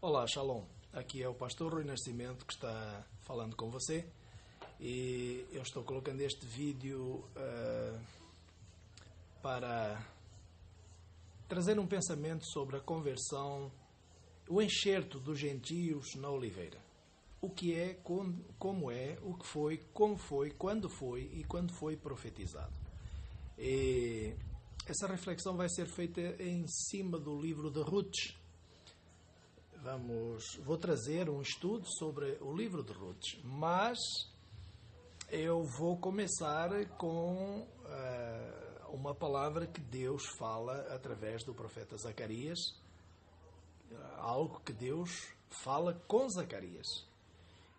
Olá, Shalom. Aqui é o pastor Rui Nascimento que está falando com você e eu estou colocando este vídeo para trazer um pensamento sobre a conversão, o enxerto dos gentios na oliveira. O que é, como é, o que foi, como foi, quando foi e quando foi profetizado. E essa reflexão vai ser feita em cima do livro de Ruth. Vou trazer um estudo sobre o livro de Ruth, mas eu vou começar com uma palavra que Deus fala através do profeta Zacarias, algo que Deus fala com Zacarias.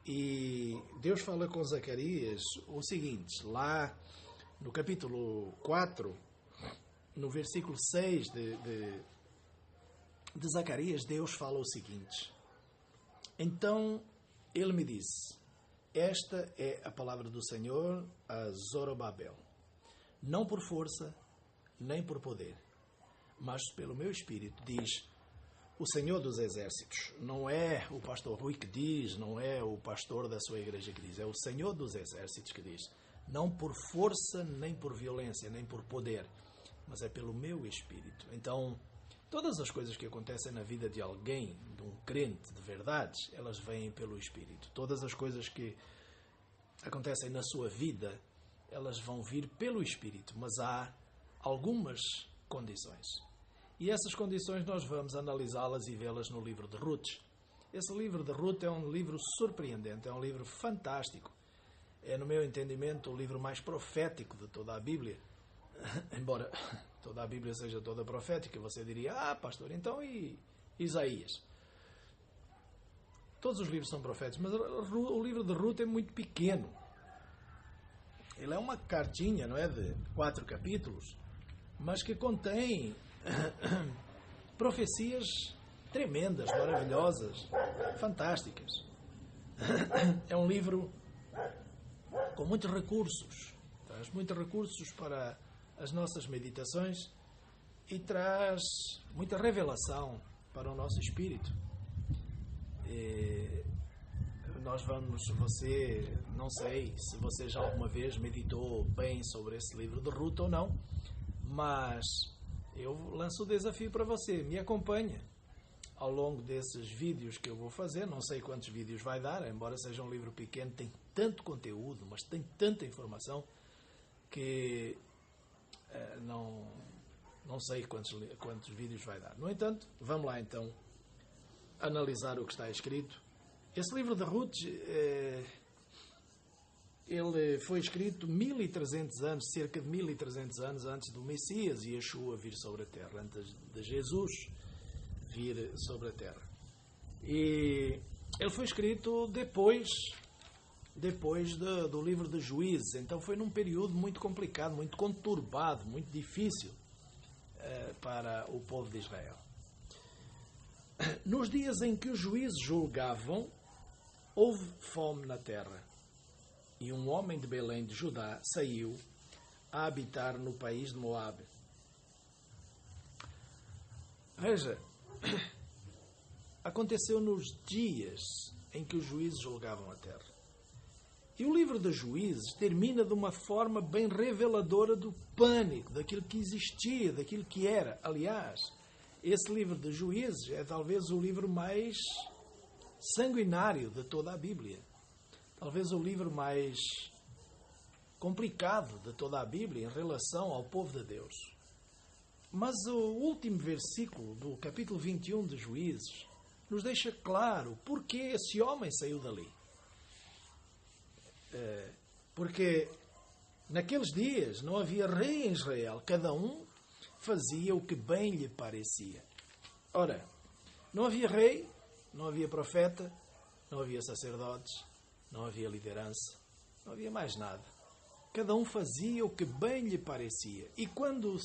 E Deus fala com Zacarias o seguinte, lá no capítulo 4, no versículo 6 de Zacarias, Deus fala o seguinte: então ele me disse, esta é a palavra do Senhor a Zorobabel, não por força, nem por poder, mas pelo meu espírito, diz o Senhor dos Exércitos. Não é o pastor Rui que diz, não é o pastor da sua igreja que diz, é o Senhor dos Exércitos que diz, não por força, nem por violência, nem por poder, mas é pelo meu espírito. Então, todas as coisas que acontecem na vida de alguém, de um crente de verdade, elas vêm pelo Espírito. Todas as coisas que acontecem na sua vida, elas vão vir pelo Espírito, mas há algumas condições. E essas condições nós vamos analisá-las e vê-las no livro de Ruth. Esse livro de Ruth é um livro surpreendente, é um livro fantástico. É, no meu entendimento, o livro mais profético de toda a Bíblia. Embora toda a Bíblia seja toda profética, você diria, pastor, então e Isaías? Todos os livros são proféticos, mas o livro de Ruth é muito pequeno. Ele é uma cartinha, não é, de 4 capítulos, mas que contém profecias tremendas, maravilhosas, fantásticas. É um livro com muitos recursos, traz muitos recursos para as nossas meditações e traz muita revelação para o nosso espírito. E não sei se você já alguma vez meditou bem sobre esse livro de Ruth ou não, mas eu lanço o desafio para você, me acompanha ao longo desses vídeos que eu vou fazer, não sei quantos vídeos vai dar, embora seja um livro pequeno, tem tanto conteúdo, mas tem tanta informação que não sei quantos vídeos vai dar. No entanto, vamos lá então analisar o que está escrito. Esse livro de Ruth, ele foi escrito 1300 anos, cerca de 1300 anos antes do Messias e Yeshua vir sobre a terra, antes de Jesus vir sobre a terra. E ele foi escrito depois do livro de Juízes, então foi num período muito complicado, muito conturbado, muito difícil para o povo de Israel. Nos dias em que os juízes julgavam, houve fome na terra, e um homem de Belém de Judá saiu a habitar no país de Moabe. Veja, aconteceu nos dias em que os juízes julgavam a terra. E o livro de Juízes termina de uma forma bem reveladora do pânico, daquilo que existia, daquilo que era. Aliás, esse livro de Juízes é talvez o livro mais sanguinário de toda a Bíblia. Talvez o livro mais complicado de toda a Bíblia em relação ao povo de Deus. Mas o último versículo do capítulo 21 de Juízes nos deixa claro porque esse homem saiu dali. Porque naqueles dias não havia rei em Israel, cada um fazia o que bem lhe parecia. Ora, não havia rei, não havia profeta, não havia sacerdotes, não havia liderança, não havia mais nada. Cada um fazia o que bem lhe parecia. E quando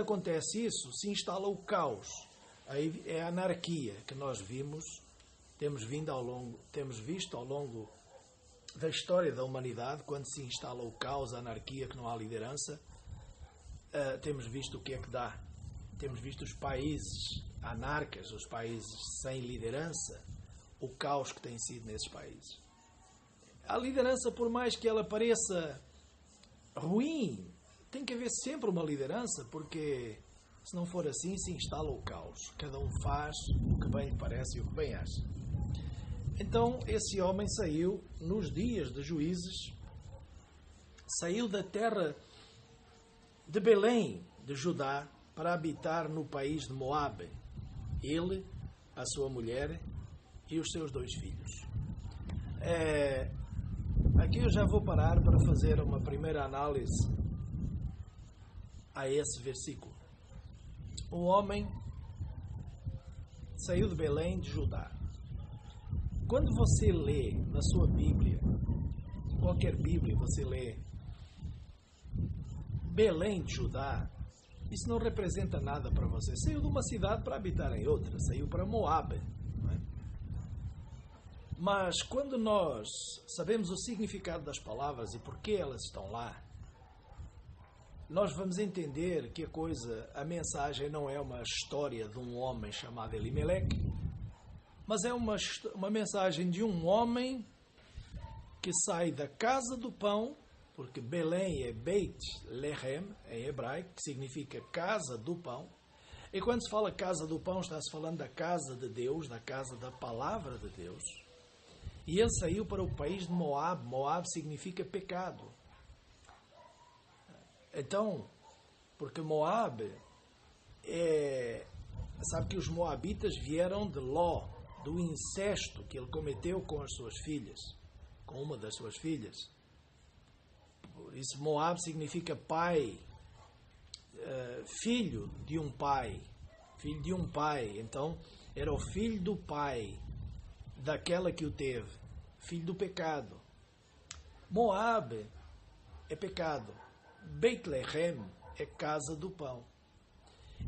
acontece isso, se instala o caos. Aí é a anarquia que nós temos visto ao longo da história da humanidade, quando se instala o caos, a anarquia, que não há liderança, temos visto o que é que dá. temos visto os países anarcas, os países sem liderança, o caos que tem sido nesses países. A liderança, por mais que ela pareça ruim, tem que haver sempre uma liderança, porque se não for assim, se instala o caos. Cada um faz o que bem lhe parece e o que bem acha. Então, esse homem saiu nos dias de Juízes, saiu da terra de Belém, de Judá, para habitar no país de Moabe. Ele, a sua mulher e os seus 2 filhos. Aqui eu já vou parar para fazer uma primeira análise a esse versículo. O homem saiu de Belém, de Judá. Quando você lê na sua Bíblia, qualquer Bíblia, você lê Belém de Judá, isso não representa nada para você. Saiu de uma cidade para habitar em outra, saiu para Moabe. Não é? Mas quando nós sabemos o significado das palavras e porquê elas estão lá, nós vamos entender que a mensagem não é uma história de um homem chamado Elimeleque, mas é uma mensagem de um homem que sai da casa do pão, porque Belém é Beit Lehem, em hebraico, que significa casa do pão. E quando se fala casa do pão, está-se falando da casa de Deus, da casa da palavra de Deus. E ele saiu para o país de Moab. Moab significa pecado. Então, porque Moab sabe que os moabitas vieram de Ló, do incesto que ele cometeu com as suas filhas, com uma das suas filhas. Por isso Moab significa pai, filho de um pai. Filho de um pai. Então, era o filho do pai daquela que o teve. Filho do pecado. Moab é pecado. Beit Lehem é casa do pão.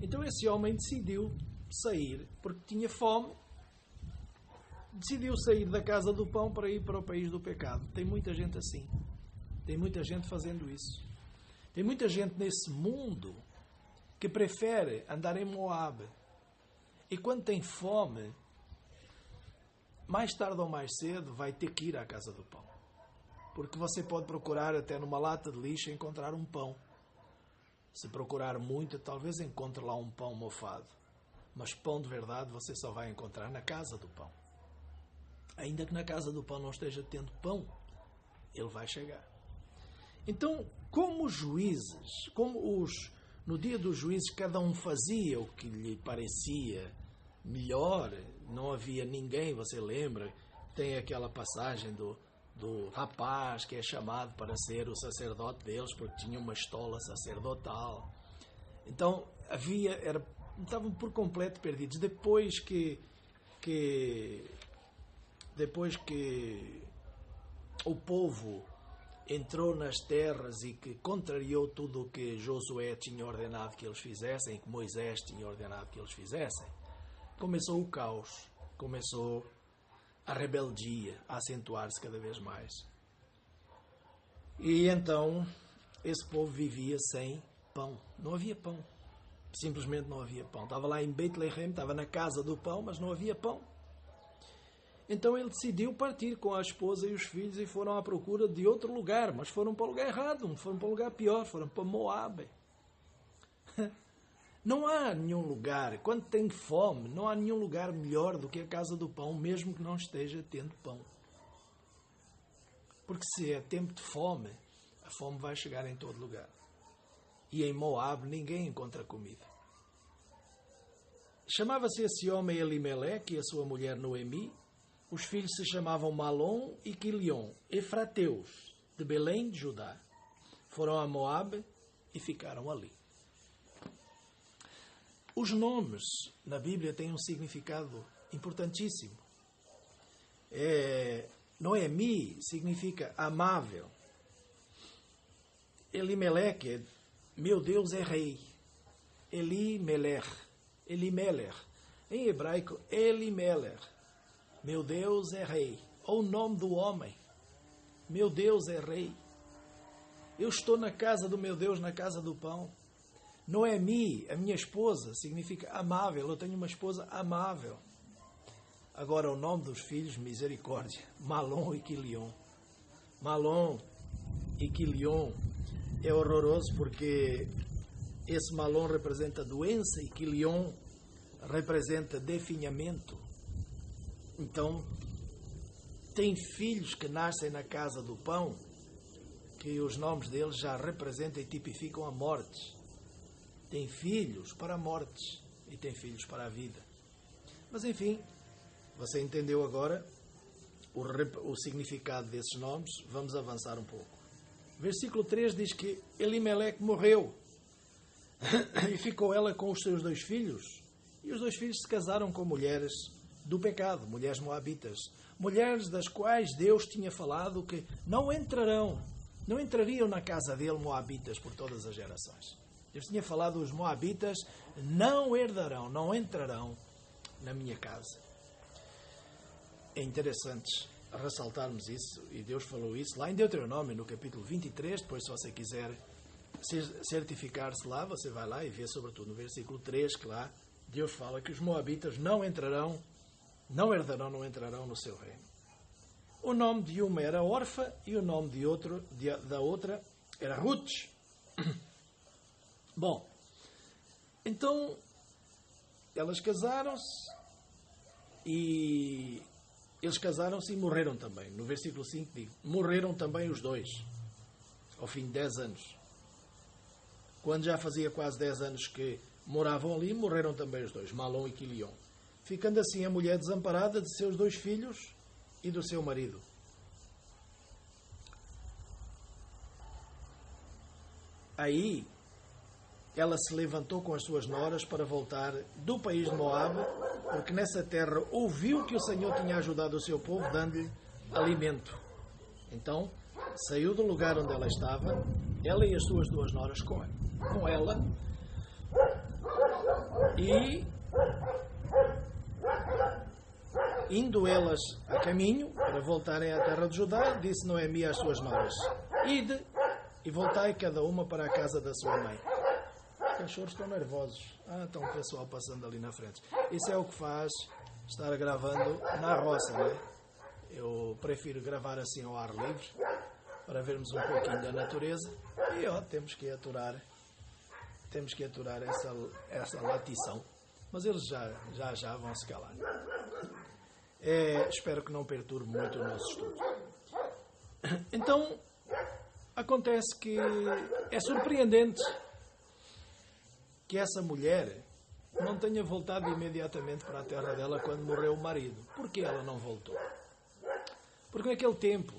Então esse homem decidiu sair, porque tinha fome, decidiu sair da casa do pão para ir para o país do pecado. Tem muita gente assim. Tem muita gente fazendo isso. Tem muita gente nesse mundo que prefere andar em Moab. E quando tem fome, mais tarde ou mais cedo vai ter que ir à casa do pão. Porque você pode procurar até numa lata de lixo e encontrar um pão. Se procurar muito, talvez encontre lá um pão mofado. Mas pão de verdade você só vai encontrar na casa do pão. Ainda que na casa do pão não esteja tendo pão, ele vai chegar. Então, como os juízes, no dia dos juízes, cada um fazia o que lhe parecia melhor, não havia ninguém, você lembra, tem aquela passagem do rapaz que é chamado para ser o sacerdote deles, porque tinha uma estola sacerdotal. Então, estavam por completo perdidos. Depois que o povo entrou nas terras e que contrariou tudo o que Josué tinha ordenado que eles fizessem, que Moisés tinha ordenado que eles fizessem, começou o caos, começou a rebeldia a acentuar-se cada vez mais. E então esse povo vivia sem pão. Não havia pão. Simplesmente não havia pão. Estava lá em Beit Lehem, estava na casa do pão, mas não havia pão. Então ele decidiu partir com a esposa e os filhos e foram à procura de outro lugar, mas foram para o lugar errado, foram para o lugar pior, foram para Moabe. Não há nenhum lugar, quando tem fome, não há nenhum lugar melhor do que a casa do pão, mesmo que não esteja tendo pão. Porque se é tempo de fome, a fome vai chegar em todo lugar. E em Moab ninguém encontra comida. Chamava-se esse homem Elimeleque e a sua mulher Noemi. Os filhos se chamavam Malom e Quilion, efrateus, de Belém de Judá. Foram a Moab e ficaram ali. Os nomes na Bíblia têm um significado importantíssimo. Noemi significa amável. Elimeleque, meu Deus é rei. Elimelech. Em hebraico, Elimelech. Meu Deus é rei. Ou o nome do homem. Meu Deus é rei. Eu estou na casa do meu Deus, na casa do pão. Noemi, a minha esposa, significa amável. Eu tenho uma esposa amável. Agora, o nome dos filhos, misericórdia. Malom e Quilion. Malom e Quilion é horroroso porque esse Malom representa doença e Quilion representa definhamento. Então, tem filhos que nascem na casa do pão que os nomes deles já representam e tipificam a morte. Tem filhos para a morte e tem filhos para a vida. Mas enfim, você entendeu agora o significado desses nomes. Vamos avançar um pouco. Versículo 3 diz que Elimeleque morreu e ficou ela com os seus 2 filhos. E os 2 filhos se casaram com mulheres do pecado, mulheres moabitas. Mulheres das quais Deus tinha falado que não entrariam na casa dele moabitas por todas as gerações. Deus tinha falado, os moabitas não herdarão, não entrarão na minha casa. É interessante ressaltarmos isso, e Deus falou isso lá em Deuteronômio, no capítulo 23, depois se você quiser certificar-se lá, você vai lá e vê sobretudo no versículo 3, que lá Deus fala que os moabitas não herdarão, não entrarão no seu reino. O nome de uma era Orfa e o nome da outra era Ruth. Bom, então elas casaram-se e eles casaram-se e morreram também. No versículo 5 diz, morreram também os 2, ao fim de 10 anos. Quando já fazia quase 10 anos que moravam ali, morreram também os 2, Malom e Quilion. Ficando assim a mulher desamparada de seus 2 filhos e do seu marido. Aí ela se levantou com as suas noras para voltar do país de Moabe, porque nessa terra ouviu que o Senhor tinha ajudado o seu povo, dando-lhe alimento. Então, saiu do lugar onde ela estava, ela e as suas 2 noras com ela, e, indo elas a caminho, para voltarem à terra de Judá, disse Noemi às suas noras, ide e voltai cada uma para a casa da sua mãe. Os cachorros estão nervosos. Estão o pessoal passando ali na frente. Isso é o que faz estar gravando na roça, né? Eu prefiro gravar assim ao ar livre, para vermos um pouquinho da natureza. E temos que aturar essa latição. Mas eles já vão se calar. Espero que não perturbe muito o nosso estudo. Então, acontece que é surpreendente que essa mulher não tenha voltado imediatamente para a terra dela quando morreu o marido. Por que ela não voltou? Porque naquele tempo,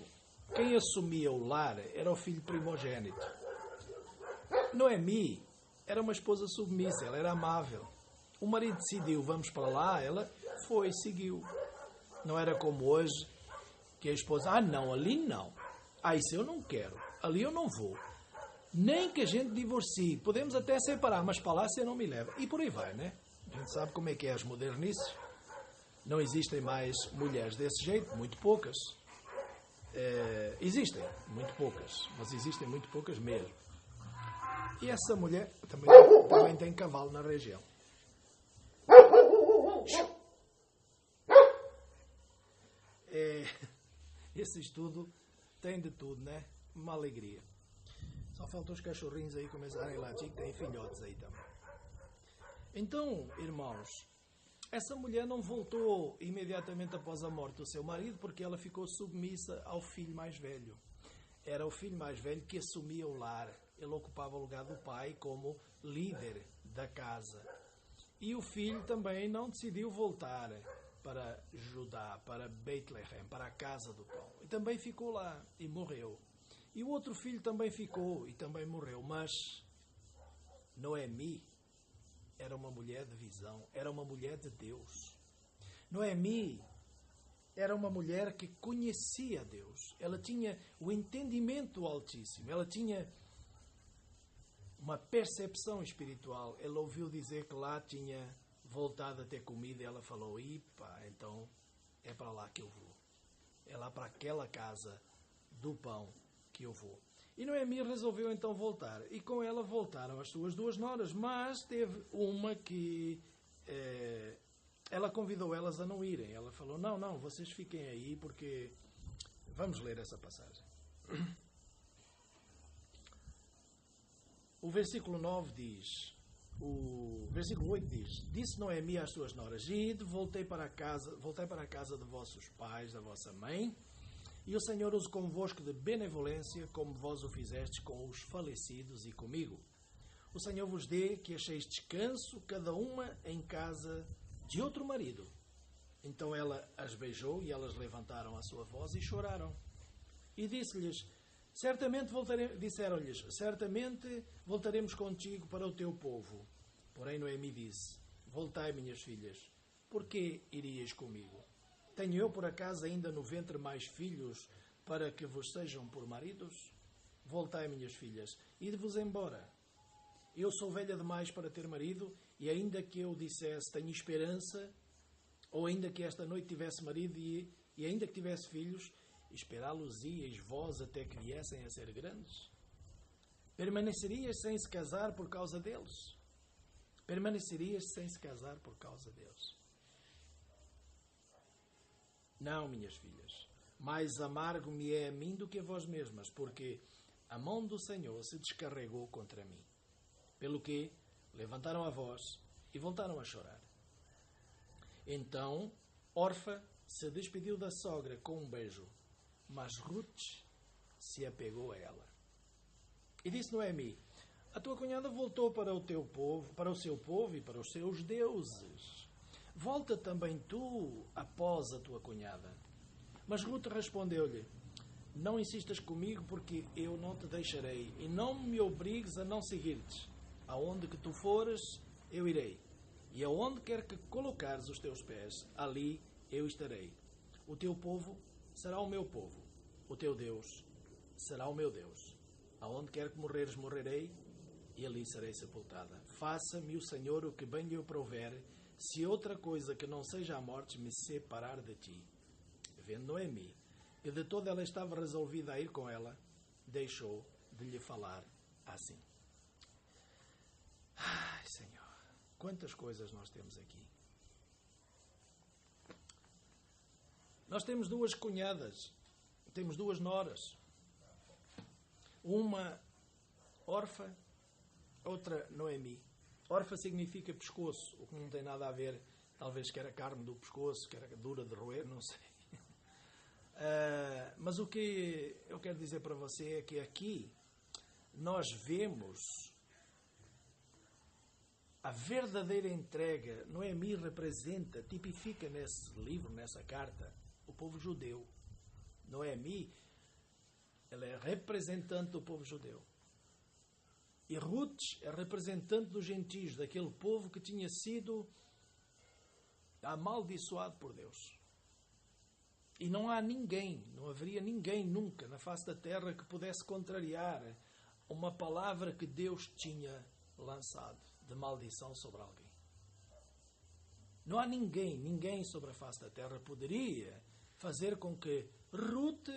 quem assumia o lar era o filho primogênito. Noemi era uma esposa submissa, ela era amável. O marido decidiu, vamos para lá, ela foi, seguiu. Não era como hoje, que a esposa, não, ali não. Isso eu não quero, ali eu não vou. Nem que a gente divorcie. Podemos até separar, mas para lá você não me leva. E por aí vai, né? A gente sabe como é que é as modernices. Não existem mais mulheres desse jeito, muito poucas. Existem, muito poucas. Mas existem muito poucas mesmo. E essa mulher também tem cavalo na região. Esse estudo tem de tudo, né? Uma alegria. Só faltam os cachorrinhos aí começarem a latir, que tem filhotes aí também. Então, irmãos, essa mulher não voltou imediatamente após a morte do seu marido, porque ela ficou submissa ao filho mais velho. Era o filho mais velho que assumia o lar. Ele ocupava o lugar do pai como líder da casa. E o filho também não decidiu voltar para Judá, para Beit-Lehem, para a casa do pão. E também ficou lá e morreu. E o outro filho também ficou e também morreu. Mas Noemi era uma mulher de visão, era uma mulher de Deus. Noemi era uma mulher que conhecia Deus. Ela tinha o entendimento altíssimo. Ela tinha uma percepção espiritual. Ela ouviu dizer que lá tinha voltado a ter comida e ela falou, então é para lá que eu vou. É lá para aquela casa do pão que eu vou. E Noemi resolveu então voltar. E com ela voltaram as suas duas noras. Mas teve uma que ela convidou elas a não irem. Ela falou, não, vocês fiquem aí porque... Vamos ler essa passagem. O versículo 9 diz... O versículo 8 diz: Disse Noemi às suas noras: Ide, voltei para a casa de vossos pais, da vossa mãe, e o Senhor use convosco de benevolência, como vós o fizestes com os falecidos e comigo. O Senhor vos dê que acheis descanso, cada uma em casa de outro marido. Então ela as beijou, e elas levantaram a sua voz e choraram. E disse-lhes: disseram-lhes, certamente voltaremos contigo para o teu povo. Porém Noemi disse: Voltai, minhas filhas, por que irias comigo? Tenho eu por acaso ainda no ventre mais filhos para que vos sejam por maridos? Voltai, minhas filhas, ide-vos embora. Eu sou velha demais para ter marido, e ainda que eu dissesse tenho esperança, ou ainda que esta noite tivesse marido e ainda que tivesse filhos, esperá-los-íeis vós até que viessem a ser grandes? Permanecerias sem se casar por causa deles? Permanecerias sem se casar por causa deles? Não, minhas filhas, mais amargo me é a mim do que a vós mesmas, porque a mão do Senhor se descarregou contra mim. Pelo que levantaram a voz e voltaram a chorar. Então Orfa se despediu da sogra com um beijo, mas Ruth se apegou a ela. E disse Noemi: A tua cunhada voltou para o teu povo, para o seu povo e para os seus deuses. Volta também tu após a tua cunhada. Mas Ruth respondeu-lhe: Não insistas comigo, porque eu não te deixarei, e não me obrigues a não seguir-te. Aonde que tu fores, eu irei, e aonde quer que colocares os teus pés, ali eu estarei. O teu povo será o meu povo, o teu Deus será o meu Deus. Aonde quer que morreres, morrerei, e ali serei sepultada. Faça-me o Senhor o que bem lhe prouver, se outra coisa que não seja a morte me separar de ti. Vendo Noemi que de toda ela estava resolvida a ir com ela, deixou de lhe falar assim. Ai, Senhor, quantas coisas nós temos aqui. Nós temos duas cunhadas, temos duas noras. Uma Orfa, outra Noemi. Orfa significa pescoço, o que não tem nada a ver, talvez que era carne do pescoço, que era dura de roer, não sei. Mas o que eu quero dizer para você é que aqui nós vemos a verdadeira entrega. Noemi representa, tipifica nesse livro, nessa carta, o povo judeu. Noemi, ela é representante do povo judeu. E Ruth é representante dos gentios, daquele povo que tinha sido amaldiçoado por Deus. E não há ninguém, não haveria ninguém nunca na face da terra que pudesse contrariar uma palavra que Deus tinha lançado de maldição sobre alguém. Não há ninguém sobre a face da terra poderia fazer com que Ruth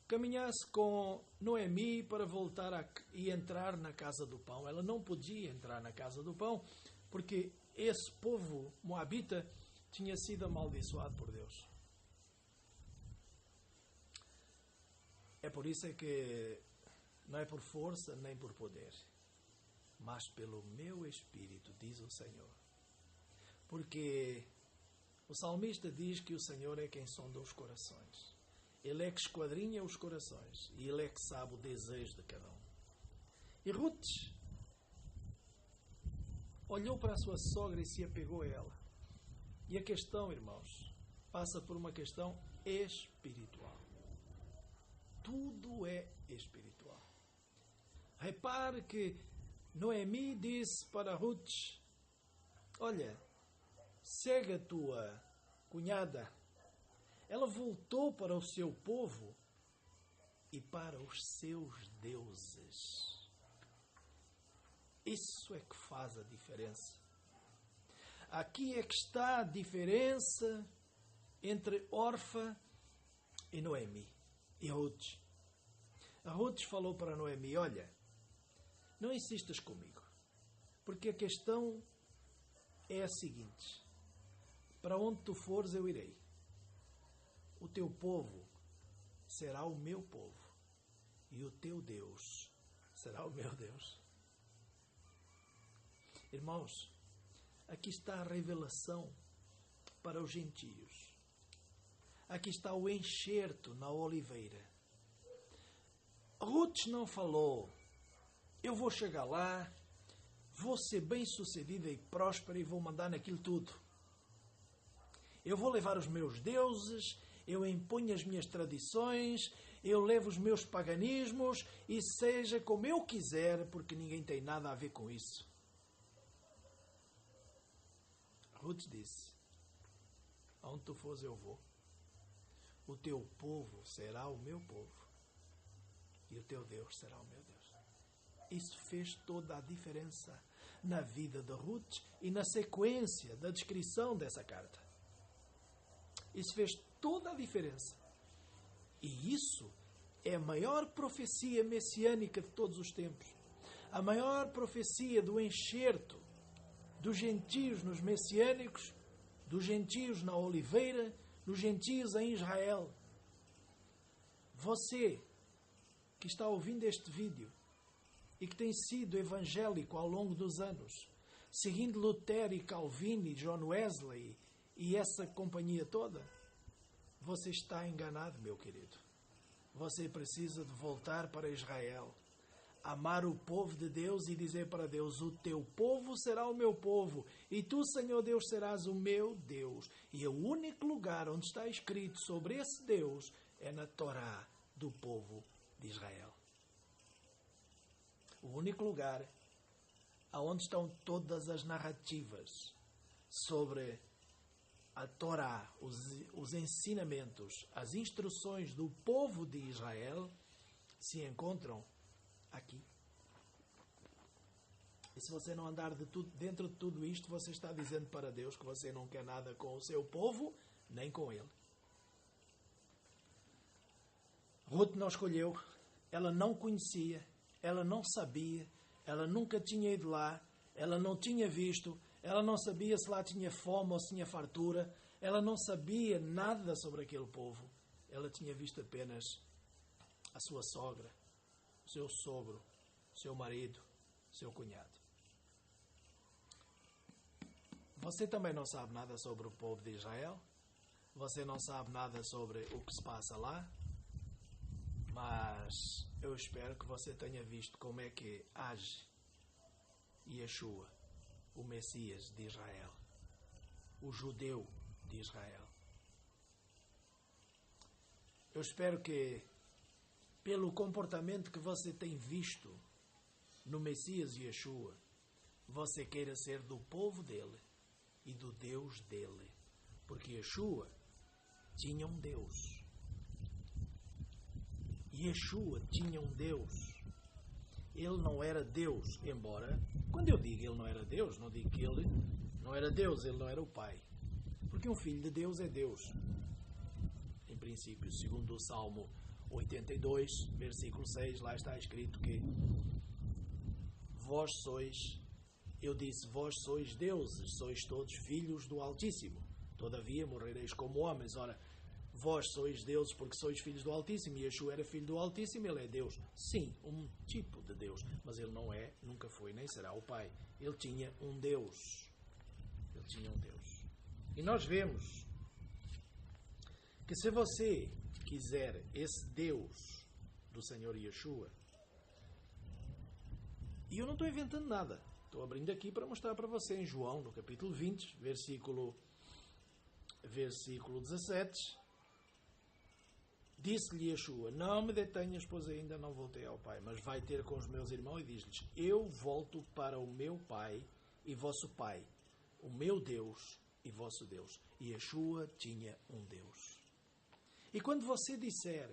caminhasse com Noemi para voltar e entrar na casa do pão. Ela não podia entrar na casa do pão porque esse povo moabita tinha sido amaldiçoado por Deus. É por isso que não é por força nem por poder, mas pelo meu Espírito, diz o Senhor. Porque o salmista diz que o Senhor é quem sonda os corações. Ele é que esquadrinha os corações e Ele é que sabe o desejo de cada um. E Ruth olhou para a sua sogra e se apegou a ela. E a questão, irmãos, passa por uma questão espiritual. Tudo é espiritual. Repare que Noemi disse para Ruth: olha, segue a tua cunhada. Ela voltou para o seu povo e para os seus deuses. Isso é que faz a diferença. Aqui é que está a diferença entre Orfa e Noemi e Ruth. A Ruth falou para Noemi: olha, não insistas comigo, porque a questão é a seguinte: para onde tu fores eu irei. O teu povo será o meu povo e o teu Deus será o meu Deus. Irmãos, aqui está a revelação para os gentios. Aqui está o enxerto na oliveira. Ruth não falou: eu vou chegar lá, vou ser bem-sucedida e próspera e vou mandar naquilo tudo. Eu vou levar os meus deuses, eu imponho as minhas tradições, eu levo os meus paganismos e seja como eu quiser, porque ninguém tem nada a ver com isso. Ruth disse: aonde tu fores eu vou. O teu povo será o meu povo e o teu Deus será o meu Deus. Isso fez toda a diferença na vida de Ruth e na sequência da descrição dessa carta. Isso fez toda a diferença. E isso é a maior profecia messiânica de todos os tempos. A maior profecia do enxerto dos gentios nos messiânicos, dos gentios na oliveira, dos gentios em Israel. Você que está ouvindo este vídeo e que tem sido evangélico ao longo dos anos, seguindo Lutero e Calvino e John Wesley e essa companhia toda, você está enganado, meu querido. Você precisa de voltar para Israel, amar o povo de Deus e dizer para Deus: o teu povo será o meu povo e tu, Senhor Deus, serás o meu Deus. E o único lugar onde está escrito sobre esse Deus é na Torá do povo de Israel. O único lugar onde estão todas as narrativas sobre a Torá, os ensinamentos, as instruções do povo de Israel se encontram aqui. E se você não andar dentro de tudo isto, você está dizendo para Deus que você não quer nada com o seu povo, nem com ele. Ruth não escolheu, ela não conhecia, ela não sabia, ela nunca tinha ido lá, ela não tinha visto, ela não sabia se lá tinha fome ou se tinha fartura, ela não sabia nada sobre aquele povo. Ela tinha visto apenas a sua sogra, o seu sogro, o seu marido, o seu cunhado. Você também não sabe nada sobre o povo de Israel? Você não sabe nada sobre o que se passa lá? Mas eu espero que você tenha visto como é que age Yeshua, o Messias de Israel, o judeu de Israel. Eu espero que, pelo comportamento que você tem visto no Messias Yeshua, você queira ser do povo dele e do Deus dele. Porque Yeshua tinha um Deus. Yeshua tinha um Deus. Ele não era Deus, embora, quando eu digo ele não era Deus, não digo que ele não era Deus, ele não era o Pai. Porque um filho de Deus é Deus. Em princípio, segundo o Salmo 82, versículo 6, lá está escrito que vós sois, eu disse, vós sois deuses, sois todos filhos do Altíssimo. Todavia morrereis como homens. Ora, vós sois deuses porque sois filhos do Altíssimo. E Yeshua era filho do Altíssimo, ele é Deus. Sim, um tipo de Deus. Mas ele não é, nunca foi, nem será o Pai. Ele tinha um Deus. Ele tinha um Deus. E nós vemos que se você quiser esse Deus do Senhor Yeshua, e eu não estou inventando nada, estou abrindo aqui para mostrar para você em João, no capítulo 20, versículo 17, disse-lhe Yeshua: não me detenhas, pois ainda não voltei ao Pai, mas vai ter com os meus irmãos e diz-lhes: eu volto para o meu Pai e vosso Pai, o meu Deus e vosso Deus. E Yeshua tinha um Deus. E quando você disser: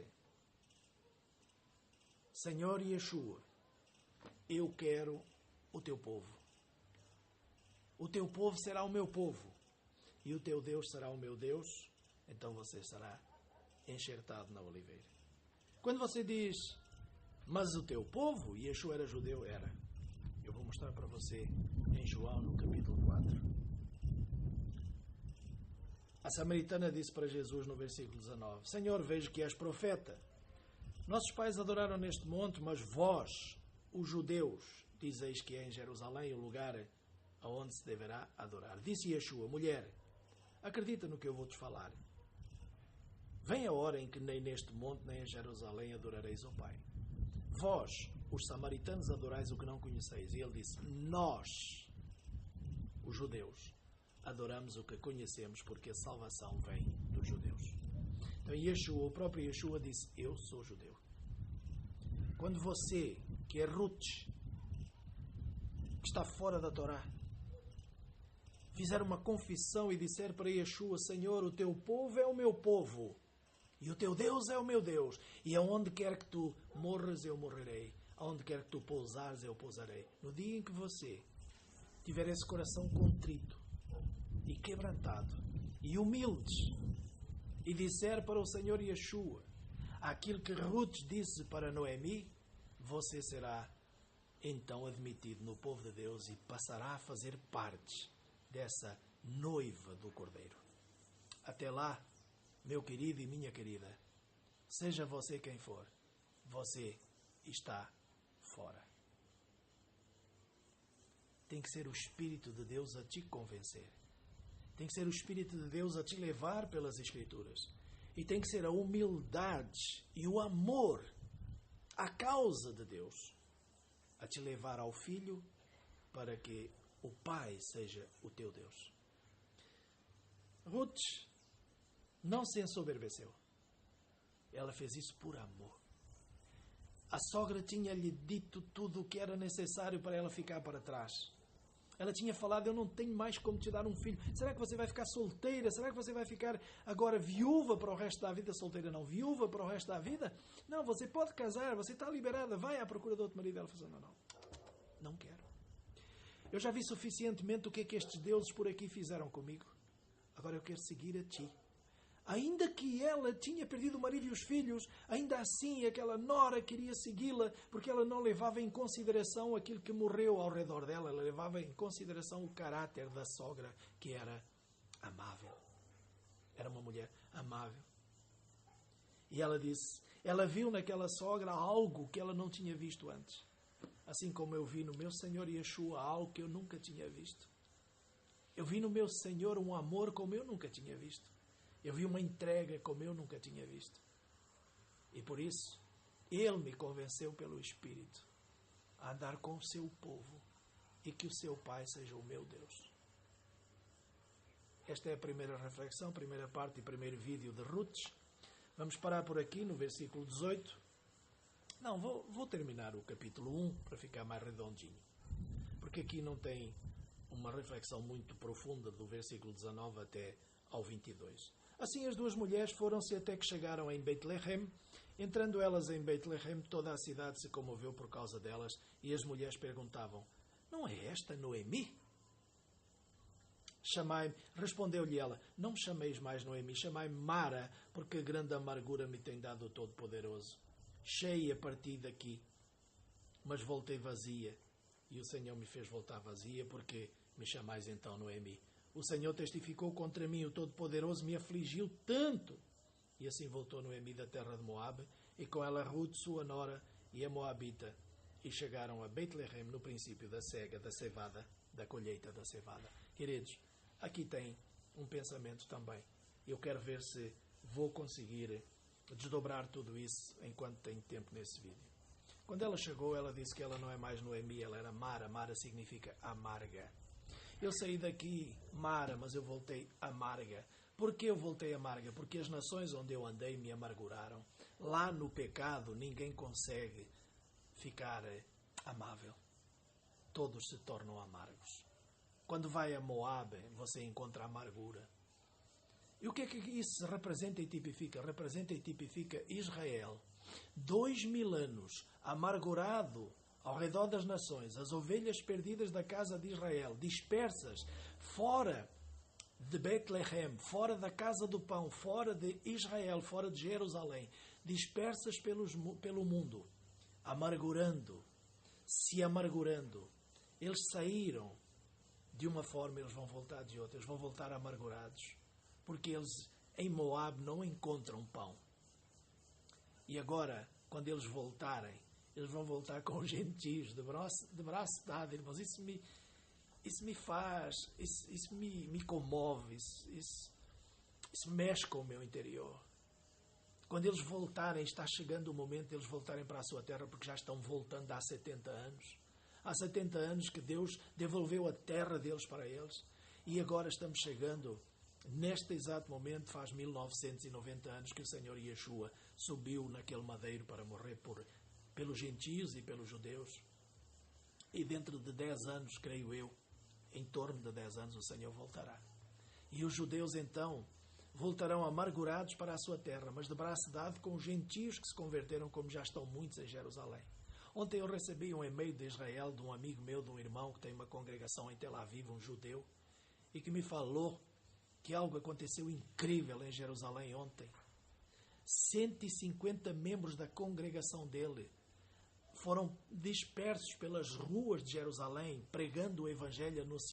Senhor Yeshua, eu quero o teu povo. O teu povo será o meu povo. E o teu Deus será o meu Deus. Então você será enxertado na oliveira. Quando você diz: Mas o teu povo, e Yeshua era judeu, era. Eu vou mostrar para você em João, no capítulo 4. A samaritana disse para Jesus no versículo 19: Senhor, vejo que és profeta. Nossos pais adoraram neste monte, mas vós, os judeus, dizeis que é em Jerusalém o lugar aonde se deverá adorar. Disse Yeshua: mulher, acredita no que eu vou te falar. Vem a hora em que nem neste monte nem em Jerusalém adorareis ao Pai. Vós, os samaritanos, adorais o que não conheceis. E ele disse: nós, os judeus, adoramos o que conhecemos, porque a salvação vem dos judeus. Então Yeshua, o próprio Yeshua disse: eu sou judeu. Quando você, que é Ruth, que está fora da Torá, fizer uma confissão e disser para Yeshua: Senhor, o teu povo é o meu povo, e o teu Deus é o meu Deus, e aonde quer que tu morras, eu morrerei, aonde quer que tu pousares, eu pousarei. No dia em que você tiver esse coração contrito e quebrantado e humilde, e disser para o Senhor Yeshua aquilo que Ruth disse para Noemi, você será então admitido no povo de Deus e passará a fazer parte dessa noiva do Cordeiro. Até lá, meu querido e minha querida, seja você quem for, você está fora. Tem que ser o Espírito de Deus a te convencer. Tem que ser o Espírito de Deus a te levar pelas Escrituras. E tem que ser a humildade e o amor à causa de Deus a te levar ao Filho para que o Pai seja o teu Deus. Ruth não se ensoberbeceu. Ela fez isso por amor. A sogra tinha-lhe dito tudo o que era necessário para ela ficar para trás. Ela tinha falado: eu não tenho mais como te dar um filho. Será que você vai ficar solteira? Será que você vai ficar agora viúva para o resto da vida? Solteira não, viúva para o resto da vida? Não, você pode casar, você está liberada, vai à procura de outro marido. Ela falou: não quero. Eu já vi suficientemente o que é que estes deuses por aqui fizeram comigo. Agora eu quero seguir a ti. Ainda que ela tinha perdido o marido e os filhos, ainda assim aquela nora queria segui-la, porque ela não levava em consideração aquilo que morreu ao redor dela, ela levava em consideração o caráter da sogra, que era amável. Era uma mulher amável. E ela disse, ela viu naquela sogra algo que ela não tinha visto antes. Assim como eu vi no meu Senhor Yeshua algo que eu nunca tinha visto. Eu vi no meu Senhor um amor como eu nunca tinha visto. Eu vi uma entrega como eu nunca tinha visto. E por isso, Ele me convenceu pelo Espírito a andar com o seu povo e que o seu Pai seja o meu Deus. Esta é a primeira reflexão, primeira parte e primeiro vídeo de Ruth. Vamos parar por aqui no versículo 18. Não, vou terminar o capítulo 1 para ficar mais redondinho. Porque aqui não tem uma reflexão muito profunda do versículo 19 até ao 22. Assim as duas mulheres foram-se até que chegaram em Beit-Lehem. Entrando elas em Beit-Lehem, toda a cidade se comoveu por causa delas, e as mulheres perguntavam: não é esta Noemi? Chamai-me, respondeu-lhe ela: não me chameis mais Noemi, chamai-me Mara, porque grande amargura me tem dado o Todo-Poderoso. Cheia parti daqui, mas voltei vazia, e o Senhor me fez voltar vazia, porque me chamais então Noemi. O Senhor testificou contra mim, o Todo-Poderoso me afligiu tanto. E assim voltou Noemi da terra de Moabe, e com ela Ruth, sua nora, e a Moabita, e chegaram a Beit-Lehem no princípio da cega, da cevada, da colheita da cevada. Queridos, aqui tem um pensamento também. Eu quero ver se vou conseguir desdobrar tudo isso enquanto tenho tempo nesse vídeo. Quando ela chegou, ela disse que ela não é mais Noemi, ela era Mara. Mara significa amarga. Eu saí daqui Mara, mas eu voltei amarga. Por que eu voltei amarga? Porque as nações onde eu andei me amarguraram. Lá no pecado ninguém consegue ficar amável. Todos se tornam amargos. Quando vai a Moabe, você encontra amargura. E o que é que isso representa e tipifica? Representa e tipifica Israel. 2000 anos amargurado ao redor das nações, as ovelhas perdidas da casa de Israel, dispersas, fora de Beit-Lehem, fora da casa do pão, fora de Israel, fora de Jerusalém, dispersas pelo mundo. amargurando, se amargurando. Eles saíram de uma forma, eles vão voltar de outra. Eles vão voltar amargurados, porque eles em Moab não encontram pão. E agora, quando eles voltarem, eles vão voltar com os gentios, de braço dado, irmãos. Isso me faz, isso me comove, isso mexe com o meu interior. Quando eles voltarem, está chegando o momento de eles voltarem para a sua terra, porque já estão voltando há 70 anos. Há 70 anos que Deus devolveu a terra deles para eles. E agora estamos chegando, neste exato momento, faz 1990 anos que o Senhor Yeshua subiu naquele madeiro para morrer pelos gentios e pelos judeus. E dentro de 10 anos, creio eu, em torno de 10 anos, o Senhor voltará. E os judeus, então, voltarão amargurados para a sua terra, mas de braço dado com os gentios que se converteram, como já estão muitos em Jerusalém. Ontem eu recebi um e-mail de Israel, de um amigo meu, de um irmão que tem uma congregação em Tel Aviv, um judeu, e que me falou que algo aconteceu incrível em Jerusalém ontem. 150 membros da congregação dele foram dispersos pelas ruas de Jerusalém, pregando o Evangelho,